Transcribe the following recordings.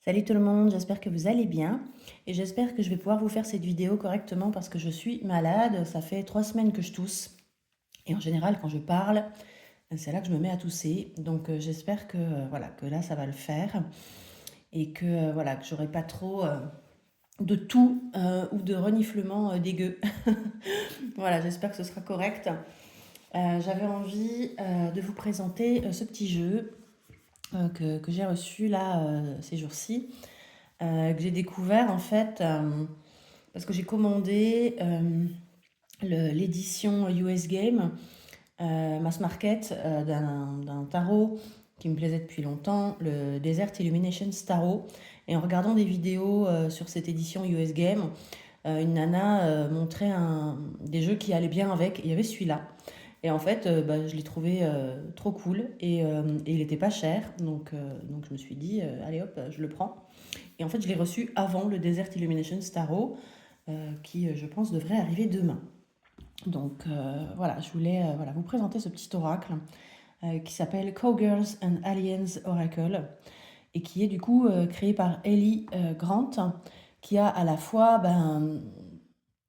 Salut tout le monde, j'espère que vous allez bien et j'espère que je vais pouvoir vous faire cette vidéo correctement parce que je suis malade. Ça fait 3 semaines que je tousse et en général quand je parle, c'est là que je me mets à tousser. Donc j'espère que, voilà, que là ça va le faire et que voilà, que j'aurai pas trop de toux ou de reniflements dégueux. Voilà, j'espère que ce sera correct. J'avais envie de vous présenter ce petit jeu que j'ai reçu là ces jours-ci. Que j'ai découvert en fait parce que j'ai commandé l'édition US Game Mass Market d'un tarot qui me plaisait depuis longtemps, le Desert Illuminations Tarot. Et en regardant des vidéos sur cette édition US Game, une nana montrait des jeux qui allaient bien avec. Il y avait celui-là. Et en fait, je l'ai trouvé trop cool et il n'était pas cher. Donc je me suis dit, allez hop, je le prends. Et en fait, je l'ai reçu avant le Desert Illumination Tarot, qui, je pense, devrait arriver demain. Donc voilà, je voulais voilà, vous présenter ce petit oracle qui s'appelle Cowgirls and Aliens Oracle et qui est du coup créé par Ellie Grant, qui a à la fois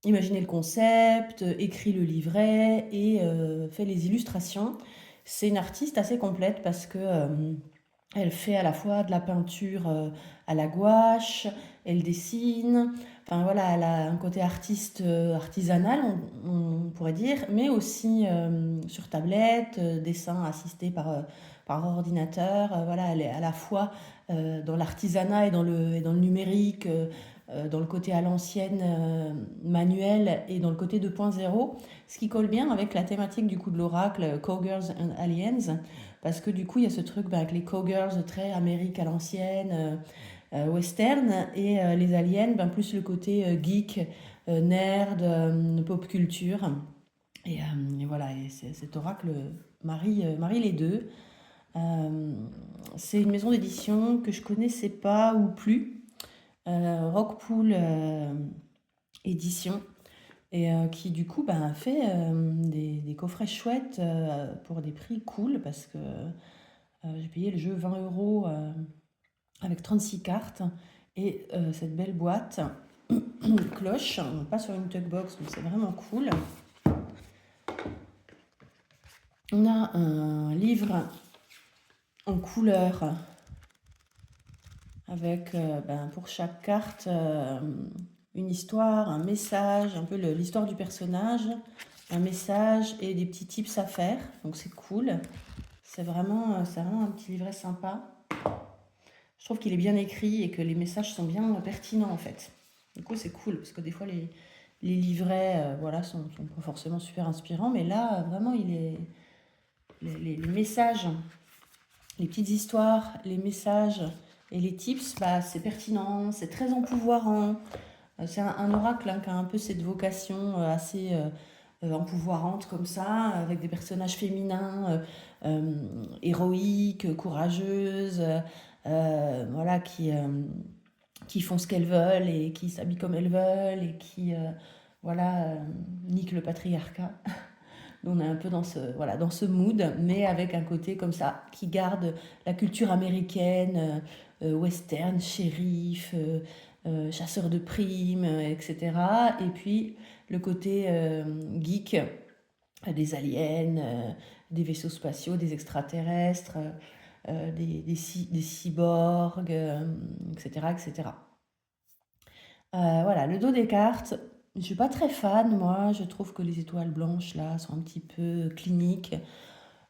imaginé le concept, écrit le livret et fait les illustrations. C'est une artiste assez complète parce que elle fait à la fois de la peinture à la gouache, elle dessine, enfin voilà, elle a un côté artiste artisanal, on pourrait dire, mais aussi sur tablette, dessin assisté par ordinateur. Voilà, elle est à la fois dans l'artisanat et dans le numérique, dans le côté à l'ancienne manuel et dans le côté 2.0, ce qui colle bien avec la thématique du coup de l'oracle Cowgirls and Aliens. Parce que du coup, il y a ce truc avec les cowgirls très Amérique à l'ancienne, western, et les aliens, plus le côté geek, nerd, pop culture. Et voilà, et cet oracle marie les deux. Euh, c'est une maison d'édition que je connaissais pas ou plus, Rockpool Édition, et qui du coup fait des coffrets chouettes pour des prix cool parce que j'ai payé le jeu 20 euros avec 36 cartes et cette belle boîte cloche, pas sur une box mais c'est vraiment cool. On a un livre en couleur avec pour chaque carte une histoire, un message, un peu l'histoire du personnage, un message et des petits tips à faire. Donc c'est cool. C'est vraiment un petit livret sympa. Je trouve qu'il est bien écrit et que les messages sont bien pertinents en fait. Du coup, c'est cool parce que des fois, les livrets voilà, sont pas forcément super inspirants, mais là, vraiment, les messages, les petites histoires, les messages et les tips, c'est pertinent, c'est très empouvoirant. C'est un oracle qui a un peu cette vocation assez empouvoirante comme ça, avec des personnages féminins héroïques, courageuses, voilà, qui font ce qu'elles veulent et qui s'habillent comme elles veulent et qui voilà, niquent le patriarcat. Donc on est un peu voilà, dans ce mood, mais avec un côté comme ça, qui garde la culture américaine, western, shérif, chasseur de primes, etc. Et puis le côté geek, des aliens, des vaisseaux spatiaux, des extraterrestres, des cyborgs, etc. etc. Voilà, le dos des cartes, je suis pas très fan, moi. Je trouve que les étoiles blanches, là, sont un petit peu cliniques.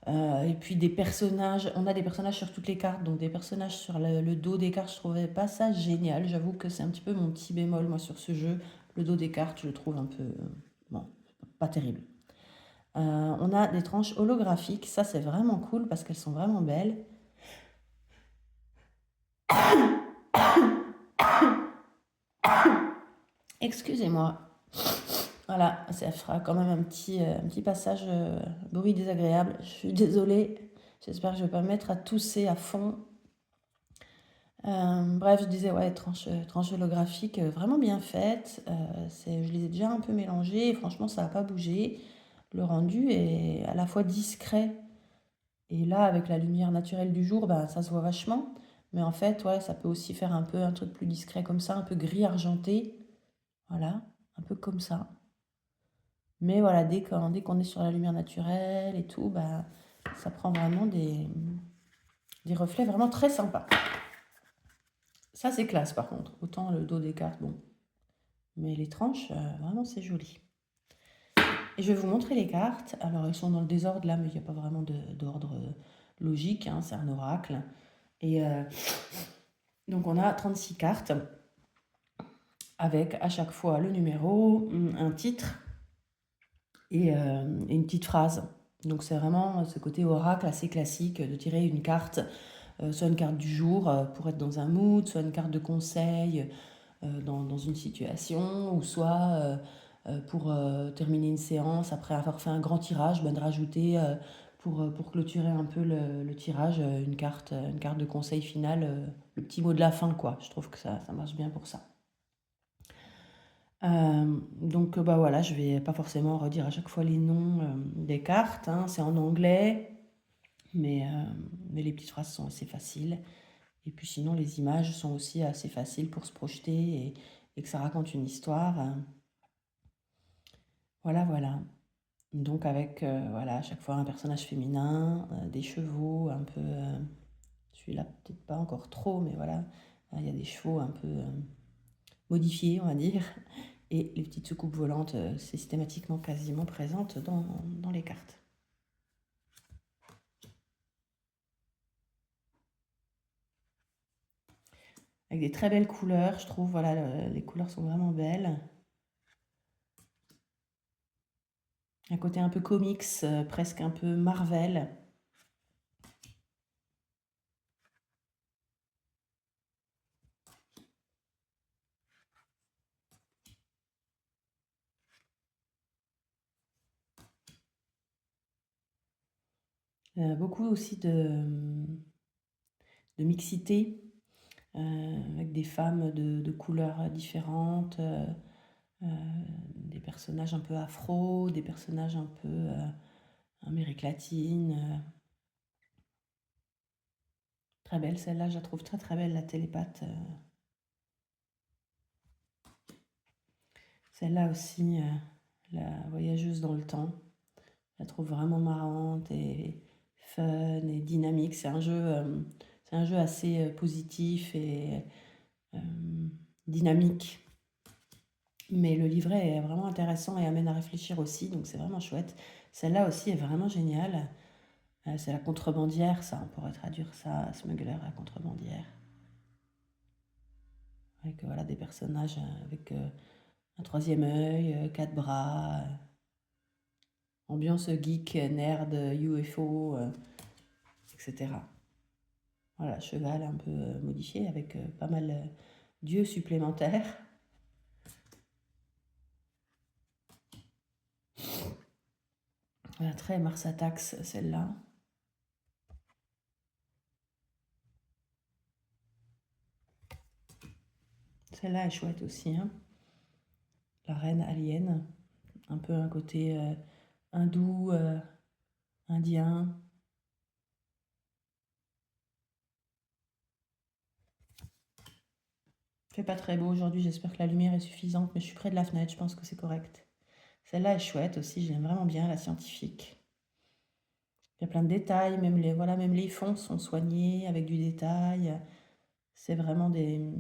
Et puis des personnages, on a des personnages sur toutes les cartes, donc des personnages sur le dos des cartes, je trouvais pas ça génial. J'avoue que c'est un petit peu mon petit bémol, moi, sur ce jeu. Le dos des cartes, je le trouve un peu, bon, pas terrible. On a des tranches holographiques, ça c'est vraiment cool parce qu'elles sont vraiment belles. Excusez-moi. Voilà, ça fera quand même un petit passage bruit désagréable. Je suis désolée. J'espère que je ne vais pas me mettre à tousser à fond. Bref, je disais, ouais, tranche holographique vraiment bien faite. Je les ai déjà un peu mélangées et franchement, ça n'a pas bougé. Le rendu est à la fois discret et là, avec la lumière naturelle du jour, ça se voit vachement. Mais en fait, ouais, ça peut aussi faire un peu un truc plus discret comme ça, un peu gris argenté. Voilà, un peu comme ça. Mais voilà, dès qu'on est sur la lumière naturelle et tout, bah, ça prend vraiment des reflets vraiment très sympas. Ça, c'est classe par contre. Autant le dos des cartes, bon. Mais les tranches, vraiment, c'est joli. Et je vais vous montrer les cartes. Alors, elles sont dans le désordre là, mais il n'y a pas vraiment d'ordre logique. Hein, c'est un oracle. Et donc, on a 36 cartes avec à chaque fois le numéro, un titre et une petite phrase. Donc, c'est vraiment ce côté oracle assez classique de tirer une carte, soit une carte du jour pour être dans un mood, soit une carte de conseil dans une situation, ou soit pour terminer une séance, après avoir fait un grand tirage, ben, de rajouter pour clôturer un peu le tirage une carte de conseil final, le petit mot de la fin, quoi. Je trouve que ça marche bien pour ça. Donc bah voilà, je vais pas forcément redire à chaque fois les noms des cartes, hein, c'est en anglais, mais les petites phrases sont assez faciles. Et puis sinon, les images sont aussi assez faciles pour se projeter et que ça raconte une histoire. Voilà, voilà. Donc avec, voilà, à chaque fois un personnage féminin, des chevaux un peu... celui-là, peut-être pas encore trop, mais voilà. Il y a des chevaux un peu modifiés, on va dire. Et les petites soucoupes volantes systématiquement quasiment présentes dans les cartes. Avec des très belles couleurs, je trouve. Voilà, les couleurs sont vraiment belles. Un côté un peu comics, presque un peu Marvel. Beaucoup aussi de mixité, avec des femmes de couleurs différentes, des personnages un peu afro, des personnages un peu Amérique latine. Très belle, celle-là, je la trouve très très belle, la télépathe. Celle-là aussi, la voyageuse dans le temps. Je la trouve vraiment marrante et fun et dynamique. C'est un jeu assez positif et dynamique. Mais le livret est vraiment intéressant et amène à réfléchir aussi, donc c'est vraiment chouette. Celle-là aussi est vraiment géniale. C'est la contrebandière, ça, on pourrait traduire ça, smuggler, la contrebandière. Avec voilà, des personnages avec un troisième œil, quatre bras, ambiance geek, nerd, UFO, etc. Voilà, cheval un peu modifié avec pas mal d'yeux supplémentaires. Voilà, très Mars Attacks, celle-là. Celle-là est chouette aussi, hein. La reine alien, un peu un côté hindou, indien. Il fait pas très beau aujourd'hui, j'espère que la lumière est suffisante, mais je suis près de la fenêtre, je pense que c'est correct. Celle-là est chouette aussi, je l'aime vraiment bien, la scientifique. Il y a plein de détails, même les fonds sont soignés avec du détail. C'est vraiment des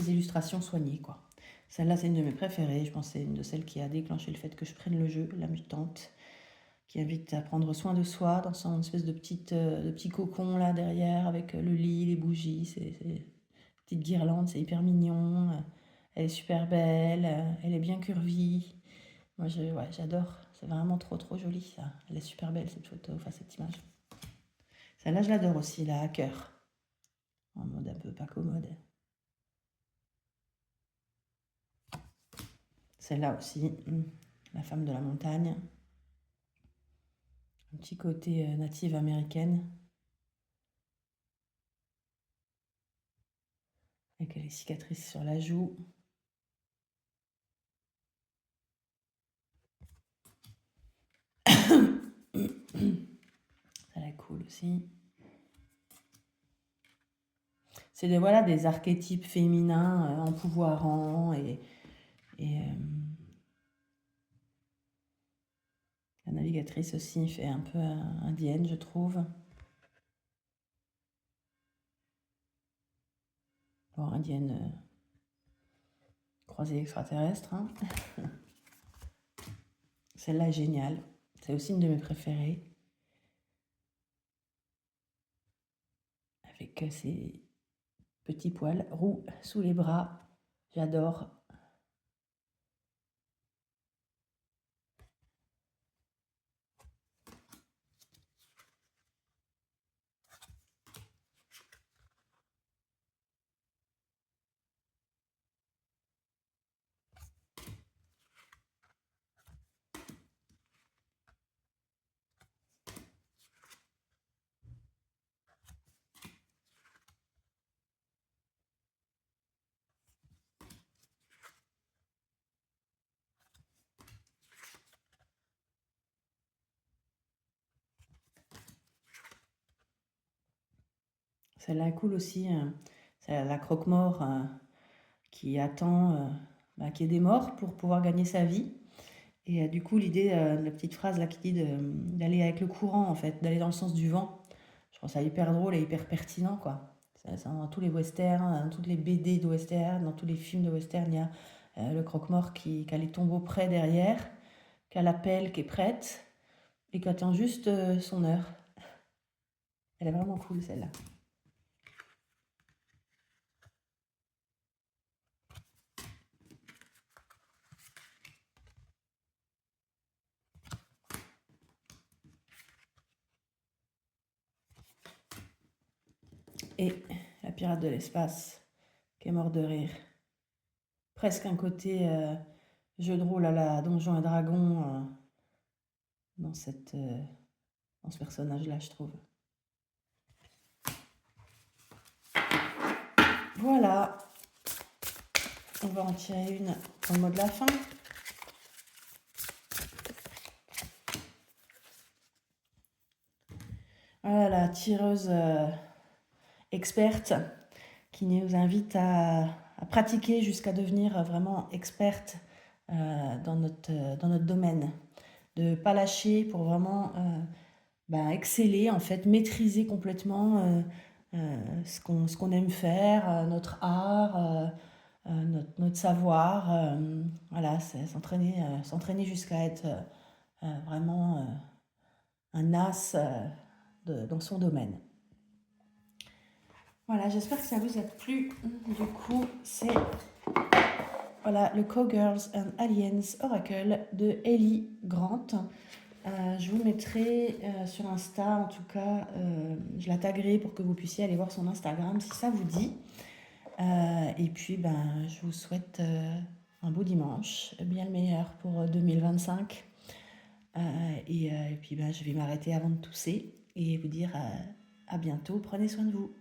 illustrations soignées, quoi. Celle-là, c'est une de mes préférées. Je pense que c'est une de celles qui a déclenché le fait que je prenne le jeu, La Mutante, qui invite à prendre soin de soi dans son espèce de petit cocon là derrière, avec le lit, les bougies, c'est petite guirlande, c'est hyper mignon. Elle est super belle, elle est bien curvie. Moi, ouais, j'adore. C'est vraiment trop, trop joli, ça. Elle est super belle, cette photo, enfin, cette image. Celle-là, je l'adore aussi, la hacker. En mode un peu pas commode. Celle-là aussi, la femme de la montagne. Un petit côté native américaine. Avec les cicatrices sur la joue. Ça la cool aussi. c'est des, voilà, des archétypes féminins empouvoirants et la navigatrice aussi fait un peu indienne, je trouve. Bon, indienne croisée extraterrestre. Hein. Celle-là est géniale. C'est aussi une de mes préférées. Avec ses petits poils roux sous les bras. J'adore. Celle-là est cool aussi. C'est la croque-mort qui attend qu'il y ait des morts pour pouvoir gagner sa vie. Et du coup, l'idée, la petite phrase là qui dit d'aller avec le courant, en fait, d'aller dans le sens du vent, je trouve ça hyper drôle et hyper pertinent, quoi. Ça, dans tous les westerns, dans toutes les BD de western, dans tous les films de western, il y a le croque-mort qui a les tombeaux près derrière, qui a la pelle qui est prête et qui attend juste son heure. Elle est vraiment cool, celle-là. Et la pirate de l'espace qui est mort de rire. Presque un côté jeu de rôle à la Donjons et Dragons dans ce personnage-là, je trouve. Voilà. On va en tirer une pour le mot de la fin. Voilà la tireuse experte qui nous invite à pratiquer jusqu'à devenir vraiment experte dans notre domaine. De ne pas lâcher pour vraiment exceller, en fait, maîtriser complètement ce qu'on aime faire, notre art, notre savoir. Voilà, c'est s'entraîner jusqu'à être vraiment un as dans son domaine. Voilà, j'espère que ça vous a plu. Du coup, c'est voilà, le Cowgirls and Aliens Oracle de Ellie Grant. Je vous mettrai sur Insta, en tout cas, je la taguerai pour que vous puissiez aller voir son Instagram si ça vous dit. Et puis, je vous souhaite un beau dimanche, bien le meilleur pour 2025. Et puis, je vais m'arrêter avant de tousser et vous dire à bientôt. Prenez soin de vous.